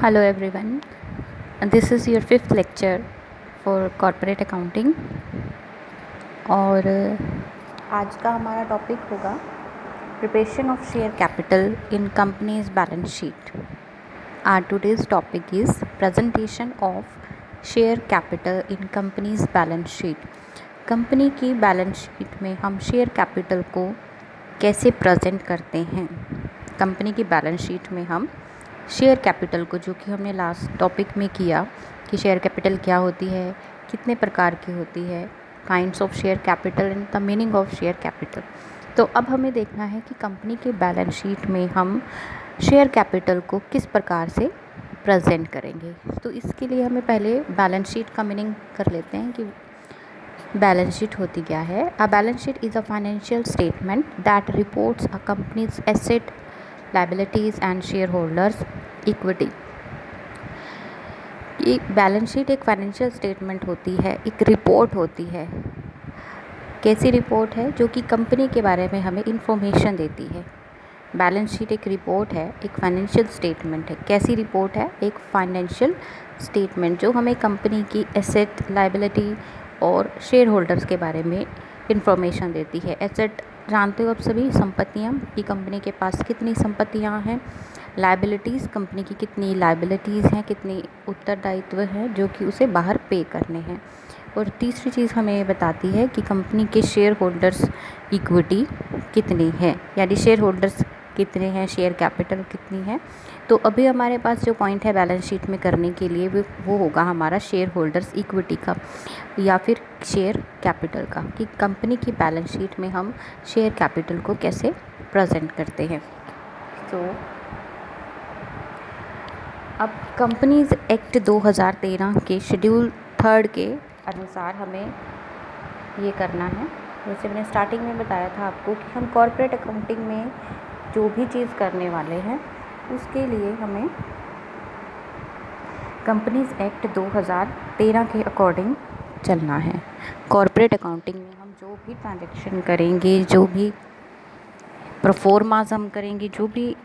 Hello everyone. This is your fifth lecture for corporate accounting और आज का हमारा टॉपिक होगा preparation of share capital in companies balance sheet. Our today's topic is presentation of share capital in companies balance sheet. Company की balance sheet में हम share capital को कैसे प्रेजेंट करते हैं. कंपनी की बैलेंस शीट में हम शेयर कैपिटल को, जो कि हमने लास्ट टॉपिक में किया कि शेयर कैपिटल क्या होती है, कितने प्रकार की होती है, kinds of share capital and the meaning of share capital. तो अब हमें देखना है कि कंपनी के बैलेंस शीट में हम शेयर कैपिटल को किस प्रकार से प्रेजेंट करेंगे. तो इसके लिए हमें पहले बैलेंस शीट का मीनिंग कर लेते हैं कि बैलेंस शीट होती क्या है. A balance sheet is a financial statement that reports a companies asset, liabilities and share holders equity. ये बैलेंस शीट एक फाइनेंशियल स्टेटमेंट होती है, एक रिपोर्ट होती है. कैसी रिपोर्ट है? जो कि कंपनी के बारे में हमें इंफॉर्मेशन देती है. बैलेंस शीट एक रिपोर्ट है, एक फाइनेंशियल स्टेटमेंट है. कैसी रिपोर्ट है? एक फाइनेंशियल स्टेटमेंट जो हमें कंपनी की एसेट, लायबिलिटी और शेयर होल्डर्स के बारे में इंफॉर्मेशन देती है. एसेट जानते हो आप सभी, संपत्तियाँ, कि कंपनी के पास कितनी संपत्तियाँ हैं. लायबिलिटीज़, कंपनी की कितनी लायबिलिटीज़ हैं, कितनी उत्तरदायित्व हैं जो कि उसे बाहर पे करने हैं. और तीसरी चीज़ हमें बताती है कि कंपनी के शेयर होल्डर्स इक्विटी कितनी है, यानी शेयर होल्डर्स कितने हैं, शेयर कैपिटल कितनी है. तो अभी हमारे पास जो पॉइंट है बैलेंस शीट में करने के लिए वो होगा हमारा शेयर होल्डर्स इक्विटी का या फिर शेयर कैपिटल का, कि कंपनी की बैलेंस शीट में हम शेयर कैपिटल को कैसे प्रेजेंट करते हैं. तो अब कंपनीज एक्ट 2013 के शेड्यूल 3 के अनुसार हमें ये करना है. जैसे मैंने स्टार्टिंग में बताया था आपको कि हम कॉर्पोरेट अकाउंटिंग में जो भी चीज़ करने वाले हैं उसके लिए हमें कंपनीज एक्ट 2013 के अकॉर्डिंग चलना है. कॉर्पोरेट अकाउंटिंग में हम जो भी ट्रांजैक्शन करेंगे, जो भी प्रोफॉर्मास हम करेंगे, जो भी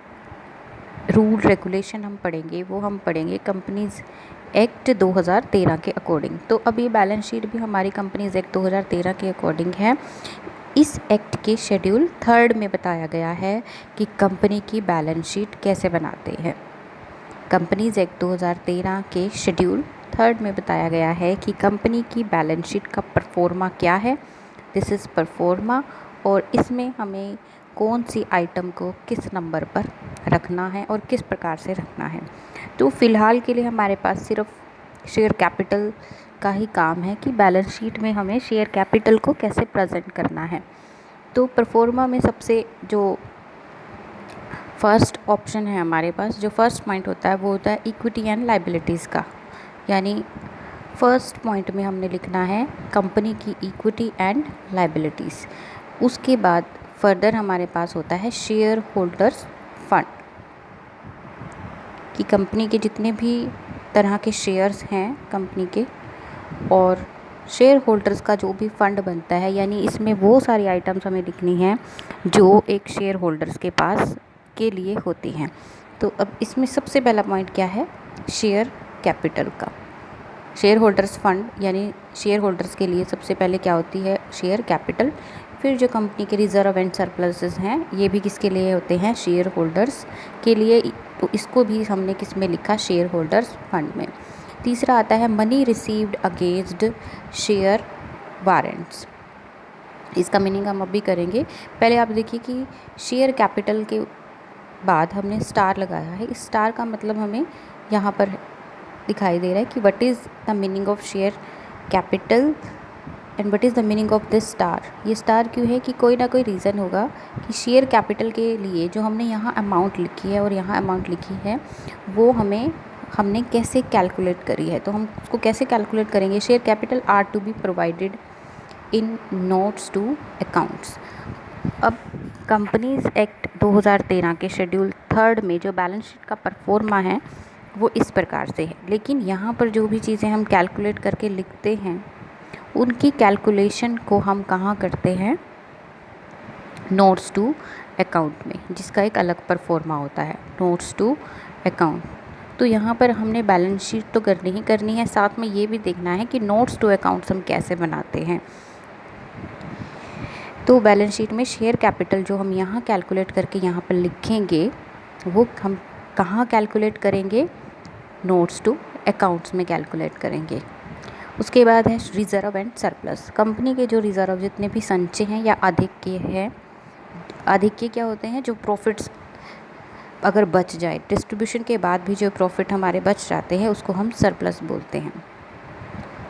रूल रेगुलेशन हम पढ़ेंगे वो हम पढ़ेंगे कंपनीज एक्ट 2013 के अकॉर्डिंग. तो अब ये बैलेंस शीट भी हमारी कंपनीज एक्ट 2013 के अकॉर्डिंग है. इस एक्ट के शेड्यूल 3 में बताया गया है कि कंपनी की बैलेंस शीट कैसे बनाते हैं. कंपनीज एक्ट 2013 के शेड्यूल 3 में बताया गया है कि कंपनी की बैलेंस शीट का परफॉर्मा क्या है. This is pro forma. और इसमें हमें कौन सी आइटम को किस नंबर पर रखना है और किस प्रकार से रखना है. तो फ़िलहाल के लिए हमारे पास सिर्फ शेयर कैपिटल का ही काम है कि बैलेंस शीट में हमें शेयर कैपिटल को कैसे प्रेजेंट करना है. तो परफॉर्मा में सबसे जो फर्स्ट ऑप्शन है हमारे पास, जो फर्स्ट पॉइंट होता है वो होता है इक्विटी एंड लायबिलिटीज़ का. यानी फर्स्ट पॉइंट में हमने लिखना है कंपनी की इक्विटी एंड लायबिलिटीज़. उसके बाद फर्दर हमारे पास होता है शेयर होल्डर्स फंड, कि कंपनी के जितने भी तरह के शेयर्स हैं कंपनी के और शेयर होल्डर्स का जो भी फंड बनता है, यानी इसमें वो सारी आइटम्स हमें लिखनी हैं जो एक शेयर होल्डर्स के पास के लिए होती हैं. तो अब इसमें सबसे पहला पॉइंट क्या है? शेयर कैपिटल का. शेयर होल्डर्स फंड यानी शेयर होल्डर्स के लिए सबसे पहले क्या होती है? Share capital. फिर जो कंपनी के रिजर्व एंड सरप्लसेस हैं ये भी किसके लिए होते हैं? शेयर होल्डर्स के लिए. तो इसको भी हमने किस में लिखा? शेयर होल्डर्स फंड में. तीसरा आता है money received against share warrants. इसका मीनिंग हम अभी करेंगे. पहले आप देखिए कि शेयर कैपिटल के बाद हमने स्टार लगाया है. इस स्टार का मतलब हमें यहाँ पर दिखाई दे रहा है कि what is the meaning of share capital and what is the meaning of this star. ये स्टार क्यों है? कि कोई ना कोई रीज़न होगा कि शेयर कैपिटल के लिए जो हमने यहाँ अमाउंट लिखी है और यहाँ अमाउंट लिखी है वो हमने कैसे कैलकुलेट करी है. तो हम उसको कैसे कैलकुलेट करेंगे? Share capital are to be provided in notes to accounts. अब कंपनीज एक्ट 2013 के शेड्यूल 3 में जो बैलेंस शीट का परफॉर्मा है वो इस प्रकार से है. लेकिन यहाँ पर जो भी चीज़ें हम कैलकुलेट करके लिखते हैं उनकी कैलकुलेशन को हम कहाँ करते हैं? नोट्स टू अकाउंट में, जिसका एक अलग परफॉर्मा होता है, नोट्स टू अकाउंट. तो यहाँ पर हमने बैलेंस शीट तो करनी ही करनी है, साथ में ये भी देखना है कि नोट्स टू अकाउंट्स हम कैसे बनाते हैं। तो बैलेंस शीट में शेयर कैपिटल जो हम यहाँ कैलकुलेट करके यहाँ पर लिखेंगे वो हम कहाँ कैलकुलेट करेंगे, नोट्स टू अकाउंट्स में कैलकुलेट करेंगे। उसके बाद है रिज़र्व एंड सरप्लस। कंपनी के जो रिज़र्व जितने भी संचय हैं या आधिक्य हैं, आधिक्य क्या होते हैं, जो प्रॉफिट्स अगर बच जाए, डिस्ट्रीब्यूशन के बाद भी जो प्रॉफिट हमारे बच जाते हैं उसको हम सरप्लस बोलते हैं।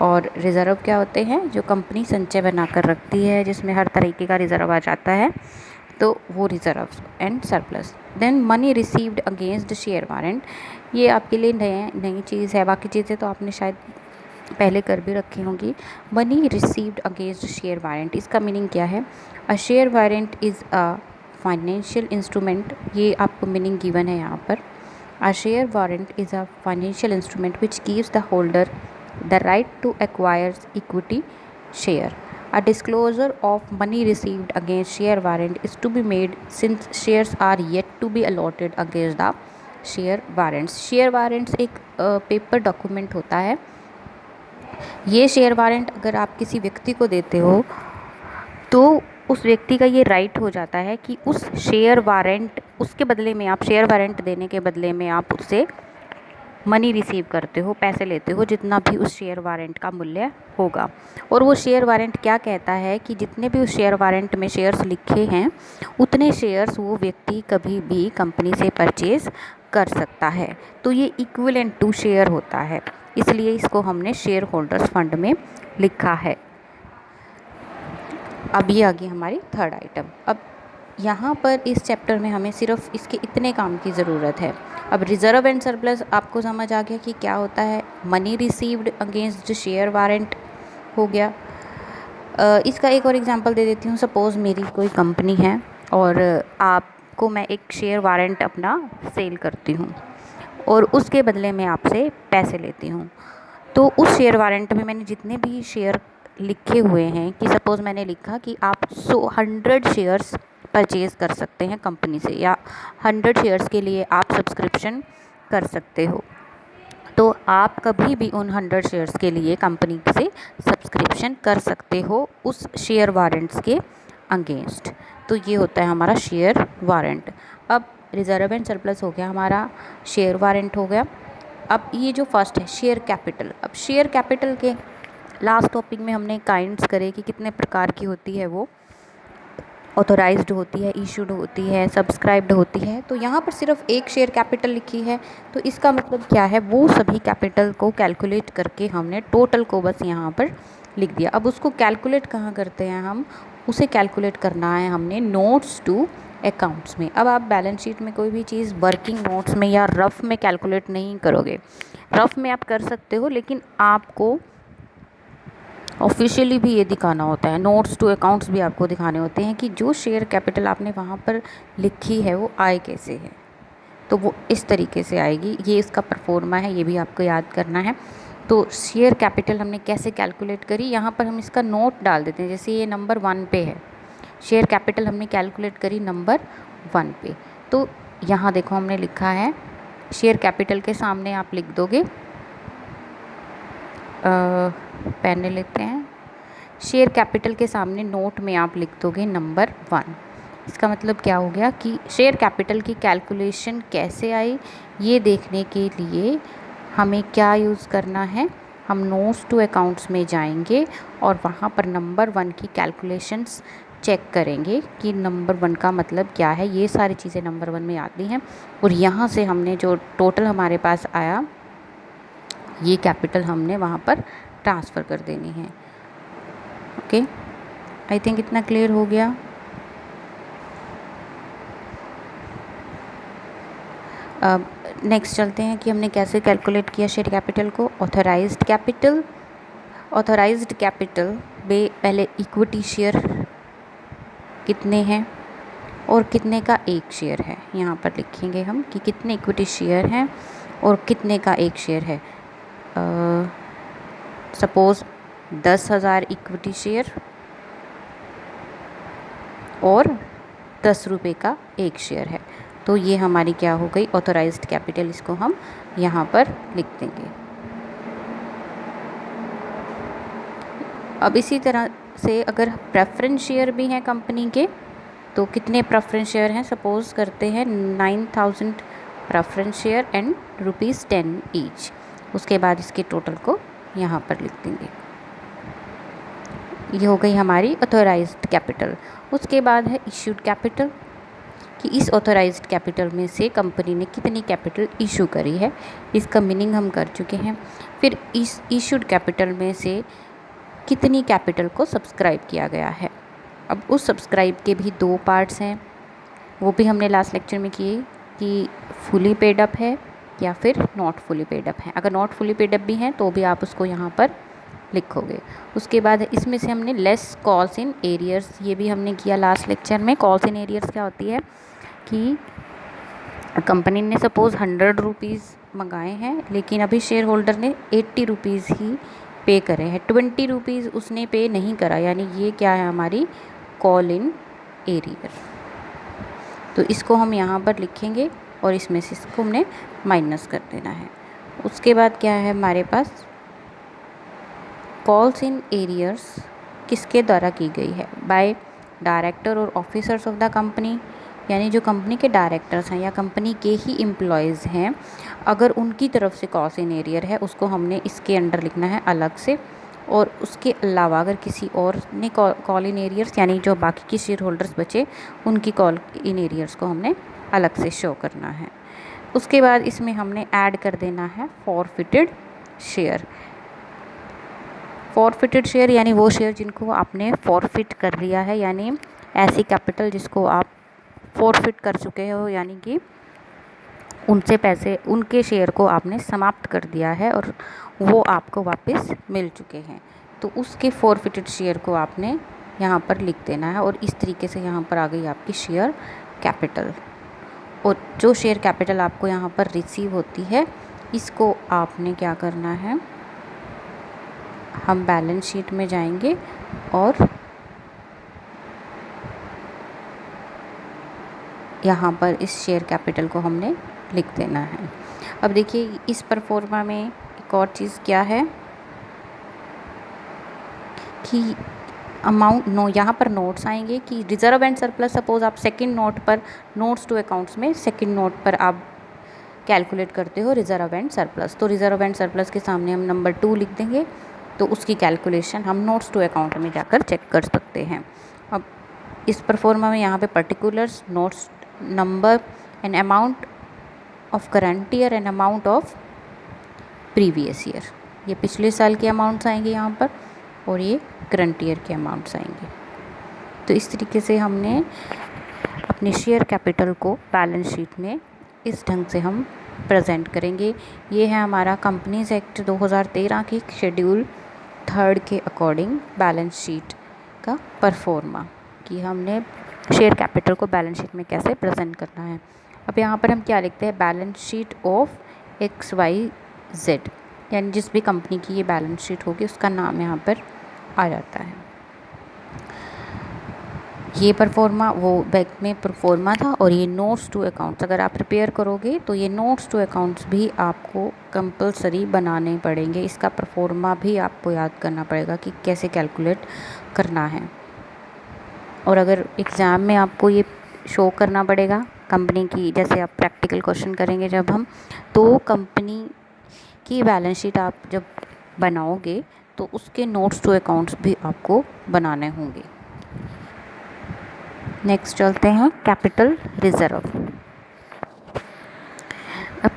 और रिज़र्व क्या होते हैं, जो कंपनी संचय बनाकर रखती है जिसमें हर तरीके का रिज़र्व आ जाता है, तो वो reserve and surplus. Then money received against share warrant, ये आपके लिए नई चीज़ है, बाकी चीज़ें तो आपने शायद पहले कर भी रखी होंगी। Money received against share warrant, इसका मीनिंग क्या है, a share warrant is a financial instrument, ये आपको मीनिंग गिवन है यहाँ पर। A share warrant is a financial instrument which gives the holder the right to acquire equity share. A disclosure of money received against share warrant is to be made since shares are yet to be allotted against the share warrants. Share warrants एक paper document होता है। ये share warrant अगर आप किसी व्यक्ति को देते हो तो उस व्यक्ति का ये राइट हो जाता है कि उस शेयर वारंट, उसके बदले में, आप शेयर वारंट देने के बदले में आप उससे मनी रिसीव करते हो, पैसे लेते हो, जितना भी उस शेयर वारंट का मूल्य होगा। और वो शेयर वारंट क्या कहता है कि जितने भी उस शेयर वारंट में शेयर्स लिखे हैं उतने शेयर्स वो व्यक्ति कभी भी कंपनी से परचेज़ कर सकता है। तो ये इक्विवेलेंट टू शेयर होता है, इसलिए इसको हमने शेयर होल्डर्स फंड में लिखा है। अब ये आ गई हमारी थर्ड आइटम। अब यहाँ पर इस चैप्टर में हमें सिर्फ इसके इतने काम की ज़रूरत है। अब रिज़र्व एंड सरप्लस आपको समझ आ गया कि क्या होता है, money received against share warrant हो गया। इसका एक और एग्जांपल दे देती हूँ। सपोज़ मेरी कोई कंपनी है और आपको मैं एक शेयर वारंट अपना सेल करती हूँ और उसके बदले में आपसे पैसे लेती हूँ। तो उस शेयर वारंट में मैंने जितने भी शेयर लिखे हुए हैं, कि सपोज़ मैंने लिखा कि आप 100 शेयर्स परचेज़ कर सकते हैं कंपनी से, या 100 शेयर्स के लिए आप सब्सक्रिप्शन कर सकते हो, तो आप कभी भी उन 100 शेयर्स के लिए कंपनी से सब्सक्रिप्शन कर सकते हो उस शेयर वारंट्स के अगेंस्ट। तो ये होता है हमारा शेयर वारंट। अब रिज़र्व एंड सरप्लस हो गया हमारा, शेयर वारंट हो गया। अब ये जो फर्स्ट है शेयर कैपिटल। अब शेयर कैपिटल के लास्ट टॉपिक में हमने काइंड्स करे कि कितने प्रकार की होती है, वो ऑथोराइज्ड होती है, इशूड होती है, सब्सक्राइब्ड होती है। तो यहाँ पर सिर्फ एक शेयर कैपिटल लिखी है, तो इसका मतलब क्या है, वो सभी कैपिटल को कैलकुलेट करके हमने टोटल को बस यहाँ पर लिख दिया। अब उसको कैलकुलेट कहाँ करते हैं हम, उसे कैलकुलेट करना है हमने नोट्स टू अकाउंट्स में। अब आप बैलेंस शीट में कोई भी चीज़ वर्किंग नोट्स में या रफ़ में कैलकुलेट नहीं करोगे। रफ़ में आप कर सकते हो, लेकिन आपको ऑफिशियली भी ये दिखाना होता है, नोट्स टू अकाउंट्स भी आपको दिखाने होते हैं कि जो शेयर कैपिटल आपने वहाँ पर लिखी है वो आए कैसे है। तो वो इस तरीके से आएगी, ये इसका परफॉर्मा है, ये भी आपको याद करना है। तो शेयर कैपिटल हमने कैसे कैलकुलेट करी, यहाँ पर हम इसका नोट डाल देते हैं। जैसे ये नंबर 1 पे है, शेयर कैपिटल हमने कैलकुलेट करी नंबर 1 पे। तो यहाँ देखो हमने लिखा है, शेयर कैपिटल के सामने आप लिख दोगे, पेन ले लेते हैं, शेयर कैपिटल के सामने नोट में आप लिख दोगे नंबर 1। इसका मतलब क्या हो गया कि शेयर कैपिटल की कैलकुलेशन कैसे आई, ये देखने के लिए हमें क्या यूज़ करना है, हम नोट्स टू अकाउंट्स में जाएंगे और वहाँ पर नंबर 1 की कैलकुलेशंस चेक करेंगे कि नंबर 1 का मतलब क्या है। ये सारी चीज़ें नंबर 1 में आती हैं और यहाँ से हमने जो टोटल हमारे पास आया, ये कैपिटल हमने वहाँ पर ट्रांसफ़र कर देनी है। ओके, आई थिंक इतना क्लियर हो गया। अब नेक्स्ट चलते हैं कि हमने कैसे कैलकुलेट किया शेयर कैपिटल को। ऑथराइज्ड कैपिटल में पहले इक्विटी शेयर कितने हैं और कितने का एक शेयर है, यहाँ पर लिखेंगे हम कि कितने इक्विटी शेयर हैं और कितने का एक शेयर है। सपोज़ 10,000 इक्विटी शेयर और 10 रुपये का एक शेयर है, तो ये हमारी क्या हो गई, ऑथोराइज्ड कैपिटल, इसको हम यहाँ पर लिख देंगे। अब इसी तरह से अगर प्रेफरेंस शेयर भी हैं कंपनी के, तो कितने प्रेफरेंस शेयर हैं, सपोज़ करते हैं 9000 प्रेफरेंस शेयर एंड ₹10 ईच। उसके बाद इसके टोटल को यहाँ पर लिख देंगे। ये हो गई हमारी ऑथोराइज्ड कैपिटल। उसके बाद है इश्यूड कैपिटल, कि इस ऑथोराइज्ड कैपिटल में से कंपनी ने कितनी कैपिटल इशू करी है, इसका मीनिंग हम कर चुके हैं। फिर इस इशूड कैपिटल में से कितनी कैपिटल को सब्सक्राइब किया गया है। अब उस सब्सक्राइब के भी 2 पार्ट्स हैं, वो भी हमने लास्ट लेक्चर में किए, कि फुली पेड अप है या फिर नॉट फुली पेड अप है। अगर नॉट फुली पेड अप भी हैं तो भी आप उसको यहाँ पर लिखोगे। उसके बाद इसमें से हमने लेस कॉल्स इन एरियर्स, ये भी हमने किया लास्ट लेक्चर में। कॉल्स इन एरियर्स क्या होती है कि कंपनी ने सपोज़ 100 रुपीज़ मंगाए हैं, लेकिन अभी शेयर होल्डर ने 80 रुपीज़ ही पे करे हैं, 20 रुपीज़ उसने पे नहीं करा, यानी ये क्या है, हमारी कॉल इन एरियर। तो इसको हम यहाँ पर लिखेंगे और इसमें से इसको हमने माइनस कर देना है। उसके बाद क्या है हमारे पास, कॉल्स इन एरियर्स किसके द्वारा की गई है, बाय डायरेक्टर और ऑफिसर्स ऑफ द कंपनी, यानी जो कंपनी के डायरेक्टर्स हैं या कंपनी के ही एम्प्लॉयज़ हैं, अगर उनकी तरफ से कॉल्स इन एरियर है उसको हमने इसके अंडर लिखना है अलग से। और उसके अलावा अगर किसी और ने कॉल इन एरियर्स, यानी जो बाकी के शेयर होल्डर्स बचे, उनकी कॉल इन एरियर्स को हमने अलग से शो करना है। उसके बाद इसमें हमने ऐड कर देना है फॉरफिटेड शेयर। फॉरफिटेड शेयर यानी वो शेयर जिनको आपने फॉरफिट कर लिया है, यानी ऐसी कैपिटल जिसको आप फॉरफिट कर चुके हो, यानी कि उनसे पैसे, उनके शेयर को आपने समाप्त कर दिया है और वो आपको वापस मिल चुके हैं, तो उसके फॉरफिटेड शेयर को आपने यहाँ पर लिख देना है। और इस तरीके से यहाँ पर आ गई आपकी शेयर कैपिटल। और जो शेयर कैपिटल आपको यहाँ पर रिसीव होती है, इसको आपने क्या करना है, हम बैलेंस शीट में जाएंगे और यहाँ पर इस शेयर कैपिटल को हमने लिख देना है। अब देखिए इस परफॉर्मा में एक और चीज़ क्या है कि अमाउंट यहाँ पर नोट्स आएंगे कि रिजर्व एंड सरप्लस। सपोज आप सेकंड नोट पर, नोट्स टू अकाउंट्स में सेकंड नोट पर आप कैलकुलेट करते हो रिजर्व एंड सरप्लस, तो रिजर्व एंड सरप्लस के सामने हम नंबर 2 लिख देंगे, तो उसकी कैलकुलेशन हम नोट्स टू अकाउंट में जाकर चेक कर सकते हैं। अब इस परफॉर्मा में यहाँ पे particulars, notes number and amount of current year and amount of previous year, ये पिछले साल के अमाउंट्स आएंगे यहाँ पर और ये करंट ईयर के अमाउंट्स आएंगे। तो इस तरीके से हमने अपने शेयर कैपिटल को बैलेंस शीट में इस ढंग से हम प्रेजेंट करेंगे। ये है हमारा कंपनीज एक्ट 2013 की शेड्यूल 3 के अकॉर्डिंग बैलेंस शीट का परफॉर्मा, कि हमने शेयर कैपिटल को बैलेंस शीट में कैसे प्रेजेंट करना है। अब यहाँ पर हम क्या लिखते हैं, बैलेंस शीट ऑफ XYZ, यानी जिस भी कंपनी की ये बैलेंस शीट होगी उसका नाम यहाँ पर आ जाता है। ये परफॉर्मा वो बैक में परफॉर्मा था, और ये नोट्स टू अकाउंट्स अगर आप प्रिपेयर करोगे तो ये नोट्स टू अकाउंट्स भी आपको कंपलसरी बनाने पड़ेंगे। इसका परफॉर्मा भी आपको याद करना पड़ेगा कि कैसे कैलकुलेट करना है। और अगर एग्ज़ाम में आपको ये शो करना पड़ेगा कंपनी की, जैसे आप प्रैक्टिकल क्वेश्चन करेंगे जब हम, तो कंपनी की बैलेंस शीट आप जब बनाओगे तो उसके नोट्स टू अकाउंट्स भी आपको बनाने होंगे। नेक्स्ट चलते हैं कैपिटल रिजर्व। अब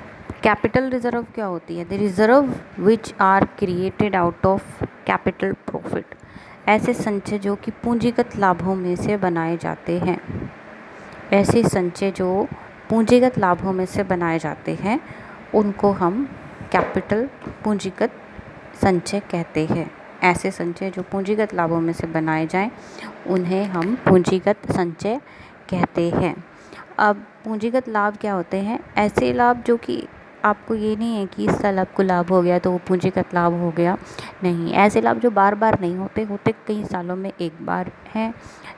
कैपिटल रिजर्व क्या होती है, the reserve which are created out of capital profit, ऐसे संचय जो कि पूंजीगत लाभों में से बनाए जाते हैं। ऐसे संचय जो पूंजीगत लाभों में से बनाए जाते हैं उनको हम कैपिटल पूंजीगत संचय कहते हैं। ऐसे संचय जो पूंजीगत लाभों में से बनाए जाएं उन्हें हम पूंजीगत संचय कहते हैं। अब पूंजीगत लाभ क्या होते हैं, ऐसे लाभ जो कि आपको ये नहीं है कि इस साल आपको लाभ हो गया तो वो पूंजीगत लाभ हो गया, नहीं, ऐसे लाभ जो बार बार नहीं होते, होते कई सालों में एक बार हैं,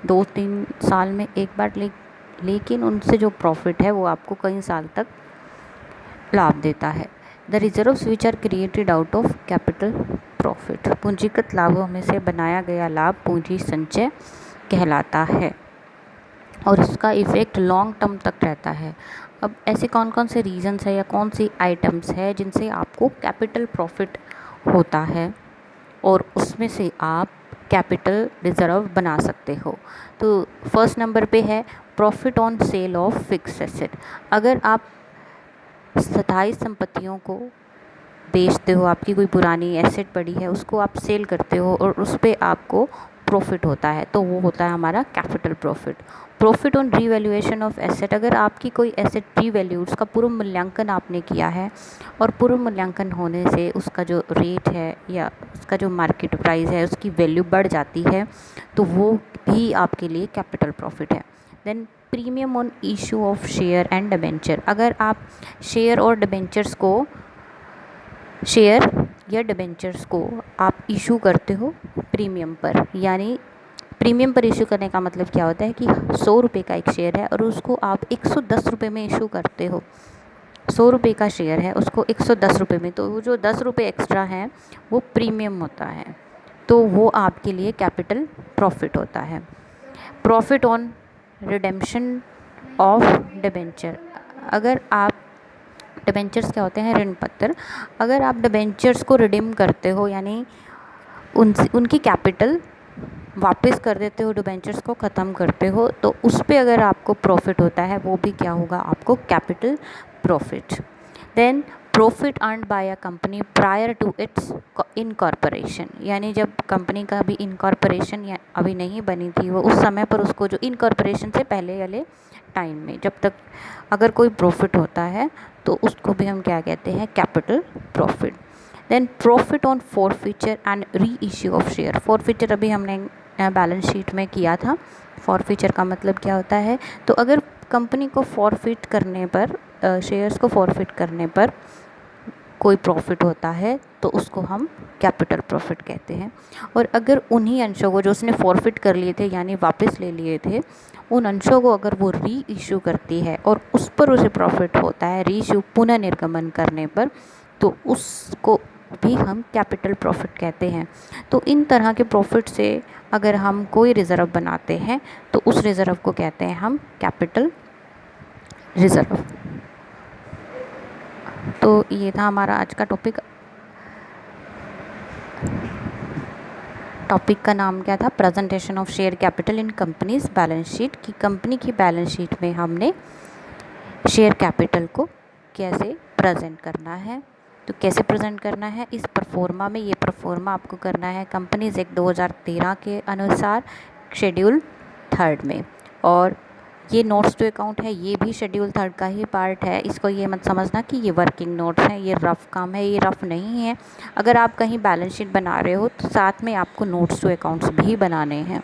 2-3 साल में एक बार लेकिन उनसे जो प्रॉफिट है वो आपको कई साल तक लाभ देता है। The reserves which are created out of capital profit, पूंजीगत लाभों में से बनाया गया लाभ पूंजी संचय कहलाता है और इसका इफ़ेक्ट लॉन्ग टर्म तक रहता है। अब ऐसे कौन कौन से रीजंस है या कौन सी आइटम्स है जिनसे आपको कैपिटल प्रॉफिट होता है और उसमें से आप कैपिटल रिजर्व बना सकते हो। तो फर्स्ट नंबर पे है profit on sale of fixed asset. अगर आप स्थायी संपत्तियों को बेचते हो, आपकी कोई पुरानी एसेट पड़ी है उसको आप सेल करते हो और उस पर आपको प्रॉफिट होता है, तो वो होता है हमारा capital profit. Profit on revaluation of asset, अगर आपकी कोई एसेट रीवैल्यू, उसका पूर्व मूल्यांकन आपने किया है और पूर्व मूल्यांकन होने से उसका जो रेट है या उसका जो मार्केट प्राइस है उसकी वैल्यू बढ़ जाती है, तो वो भी आपके लिए कैपिटल प्रॉफिट है। Then premium on issue of share and debenture, अगर आप शेयर और डिबेंचर्स को शेयर या डिबेंचर्स को आप इशू करते हो प्रीमियम पर, यानी प्रीमियम पर इशू करने का मतलब क्या होता है कि 100 रुपये का एक शेयर है और उसको आप 110 रुपये में इशू करते हो। 100 रुपये का शेयर है उसको 110 रुपये में, तो वो जो 10 रुपये एक्स्ट्रा हैं वो प्रीमियम होता है, तो वो आपके लिए कैपिटल प्रॉफिट होता है। Profit on redemption of debenture, अगर आप डिबेंचर्स क्या होते हैं, ऋण पत्र, अगर आप डिबेंचर्स को रिडीम करते हो यानी उनकी कैपिटल वापस कर देते हो, डिबेंचर्स को ख़त्म करते हो, तो उस पर अगर आपको प्रॉफिट होता है वो भी क्या होगा, आपको capital profit. Then profit earned by a company prior to its incorporation, यानी जब कंपनी का अभी इनकॉर्पोरेशन या अभी नहीं बनी थी, वो उस समय पर उसको जो इनकॉर्पोरेशन से पहले वाले टाइम में जब तक अगर कोई प्रॉफिट होता है तो उसको भी हम क्या कहते हैं, capital profit. Then profit on forfeiture and reissue of share, forfeiture अभी हमने बैलेंस शीट में किया था। फॉरफीचर का मतलब क्या होता है, तो अगर कंपनी को फॉरफिट करने पर, शेयर्स को फॉरफिट करने पर कोई प्रॉफिट होता है तो उसको हम कैपिटल प्रॉफिट कहते हैं। और अगर उन्हीं अंशों को जो उसने फॉरफिट कर लिए थे यानी वापस ले लिए थे, उन अंशों को अगर वो री इशू करती है और उस पर उसे प्रॉफिट होता है री इशू पुनः निर्गमन करने पर, तो उसको भी हम कैपिटल प्रॉफिट कहते हैं। तो इन तरह के प्रॉफिट से अगर हम कोई रिज़र्व बनाते हैं तो उस रिज़र्व को कहते हैं हम कैपिटल रिज़र्व। तो ये था हमारा आज का टॉपिक। टॉपिक का नाम क्या था, presentation of share capital in companies balance sheet, कि कंपनी की बैलेंस शीट में हमने शेयर कैपिटल को कैसे प्रेजेंट करना है। तो कैसे प्रेजेंट करना है, इस परफॉर्मा में, ये परफॉर्मा आपको करना है कंपनीज एक्ट 2013 के अनुसार शेड्यूल 3 में, और ये नोट्स टू अकाउंट है, ये भी शेड्यूल 3 का ही पार्ट है। इसको ये मत समझना कि ये वर्किंग नोट्स हैं, ये रफ़ काम है, ये रफ़ नहीं है। अगर आप कहीं बैलेंस शीट बना रहे हो तो साथ में आपको नोट्स टू अकाउंट्स भी बनाने हैं।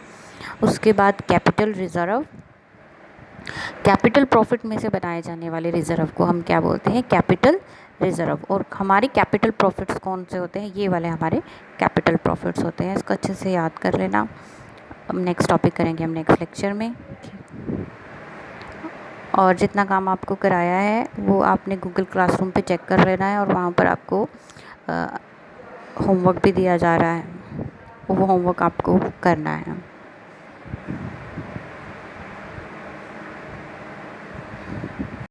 उसके बाद कैपिटल रिज़र्व, कैपिटल प्रॉफिट में से बनाए जाने वाले रिज़र्व को हम क्या बोलते हैं, कैपिटल रिज़र्व। और हमारे कैपिटल प्रॉफिट्स कौन से होते हैं, ये वाले हमारे कैपिटल प्रॉफिट्स होते हैं। इसको अच्छे से याद कर लेना। अब नेक्स्ट टॉपिक करेंगे हम नेक्स्ट लेक्चर में। और जितना काम आपको कराया है वो आपने गूगल क्लासरूम पे चेक कर लेना है, और वहाँ पर आपको होमवर्क भी दिया जा रहा है, वो होमवर्क आपको करना है।